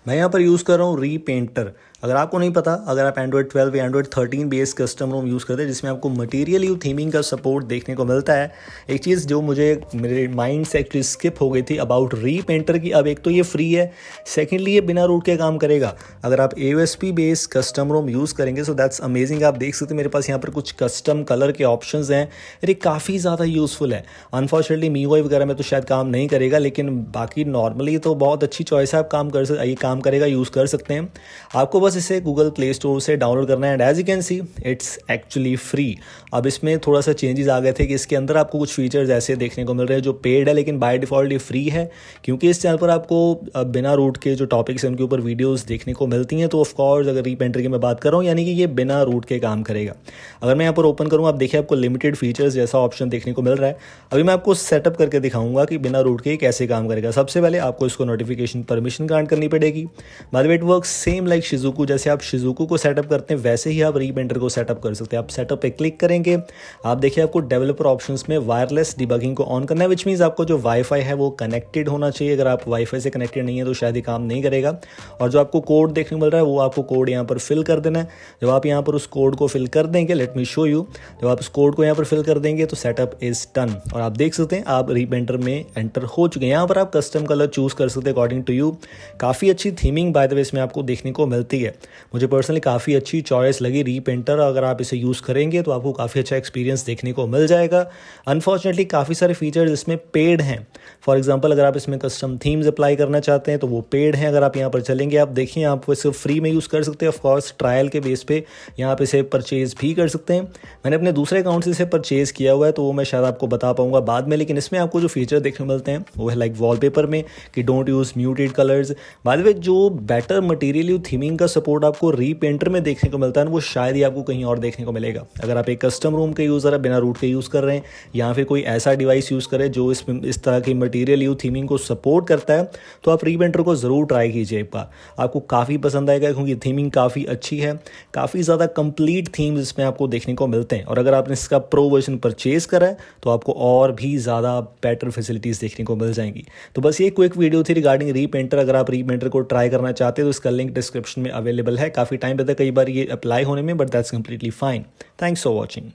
मैं यहाँ पर यूज़ कर रहा हूँ रीपेंटर। अगर आपको नहीं पता, अगर आप एंड्रॉयड 12 या Android 13 base custom ROM use करते हैं जिसमें आपको मटेरियल यू थीमिंग का सपोर्ट देखने को मिलता है, एक चीज़ जो मुझे मेरे माइंड से एक्चुअली स्किप हो गई थी अबाउट रीपेंटर की, अब एक तो ये फ्री है, सेकेंडली ये बिना रूट के काम करेगा। अगर आप AOSP base custom ROM use करेंगे सो दैट्स अमेजिंग। आप देख सकते हैं मेरे पास यहाँ पर कुछ कस्टम कलर के ऑप्शंस हैं, ये काफ़ी ज़्यादा यूज़फुल है। अनफॉर्चुनेटली MIUI वगैरह में तो शायद काम नहीं करेगा, लेकिन बाकी नॉर्मली तो बहुत अच्छी चॉइस है, आप ये काम करेगा, यूज़ कर सकते हैं। आपको बस इसे गूगल प्ले स्टोर से डाउनलोड करना है and as you can see it's actually free. अब इसमें थोड़ा सा चेंजेस आ गए थे कि इसके अंदर आपको कुछ फीचर्स ऐसे देखने को मिल रहे हैं जो पेड है, लेकिन बाय डिफ़ॉल्ट ये फ्री है, क्योंकि इस चैनल पर आपको बिना रूट के जो टॉपिक्स हैं उनके ऊपर वीडियोस देखने को मिलती हैं। तो ऑफकोर्स अगर रीपेंटर की मैं बात कर रहा हूँ, यानी कि ये बिना रूट के काम करेगा। अगर मैं यहाँ पर ओपन करूँ, आप देखिए आपको लिमिटेड फीचर्स जैसा ऑप्शन देखने को मिल रहा है। अभी मैं आपको सेटअप करके दिखाऊंगा कि बिना रूट के कैसे काम करेगा। सबसे पहले आपको इसको नोटिफिकेशन परमिशन ग्रांट करनी पड़ेगी। By the way it works same like Shizuku, जैसे आप शिजुकू को सेटअप करते हैं वैसे ही आप रीपेंटर को सेटअप कर सकते हैं। आप सेटअप पे क्लिक करेंगे, आप देखिए आपको डेवलपर ऑप्शंस में वायरलेस डिबगिंग को ऑन करना है, विच मीन्स आपको जो वाईफाई है वो कनेक्टेड होना चाहिए। अगर आप वाईफाई से कनेक्टेड नहीं है तो शायद ये काम नहीं करेगा। और जो आपको कोड देखने को मिल रहा है वो आपको कोड यहाँ पर फिल कर देना है। जब आप यहाँ पर उस कोड को फिल कर देंगे, लेट मी शो यू, जब आप उस कोड को यहाँ पर फिल कर देंगे तो सेटअप इज डन। और आप देख सकते हैं आप रीपेंटर में एंटर हो चुके हैं। यहाँ पर आप कस्टम कलर चूज़ कर सकते हैं अकॉर्डिंग टू यू। काफ़ी अच्छी थीमिंग बाय द वे इसमें आपको देखने को मिलती है। मुझे पर्सनली काफ़ी अच्छी चॉइस लगी रीपेंटर। अगर आप इसे यूज़ करेंगे तो आपको काफ़ी अच्छा एक्सपीरियंस देखने को मिल जाएगा। अनफॉर्चुनेटली काफ़ी सारे फीचर्स इसमें पेड हैं। फॉर एग्जांपल अगर आप इसमें कस्टम थीम्स अप्लाई करना चाहते हैं तो वो पेड हैं। अगर आप यहाँ पर चलेंगे, आप देखिए आप इसे फ्री में यूज़ कर सकते हैं। ऑफकोर्स ट्रायल के बेस पे यहाँ पे इसे परचेज़ भी कर सकते हैं। मैंने अपने दूसरे अकाउंट से इसे परचेज़ किया हुआ है तो वो मैं शायद आपको बता पाऊंगा बाद में। लेकिन इसमें आपको जो फीचर देखने को मिलते हैं वो है लाइक वॉलपेपर में कि don't use muted colours. Bye the वे जो बेटर मटेरियल यू थीमिंग का सपोर्ट आपको रीपेंटर में देखने को मिलता है वो शायद ही आपको कहीं और देखने को मिलेगा। अगर आप एक कस्टम रोम के यूज़र है, बिना रूट के यूज़ कर रहे हैं, या फिर कोई ऐसा डिवाइस यूज़ करें जो इस तरह की मटेरियल यू थीमिंग को सपोर्ट करता है, तो आप रीपेंटर को ज़रूर ट्राई कीजिए एक बार। आपको काफ़ी पसंद आएगा क्योंकि थीमिंग काफ़ी अच्छी है, काफ़ी ज़्यादा कंप्लीट थीम्स इसमें आपको देखने को मिलते हैं। और अगर आपने इसका प्रो वर्जन परचेज़ करा है तो आपको और भी ज़्यादा बेटर फैसिलिटीज़ देखने को मिल जाएंगी। तो बस ये क्विक वीडियो थी रिगार्डिंग रीपेंटर। अगर आप रीपेंटर को ट्राई करना चाहते हो तो इसका लिंक डिस्क्रिप्शन में अवेलेबल है। काफ़ी टाइम लगता है कई बार ये अप्लाई होने में, but that's completely fine. Thanks for watching.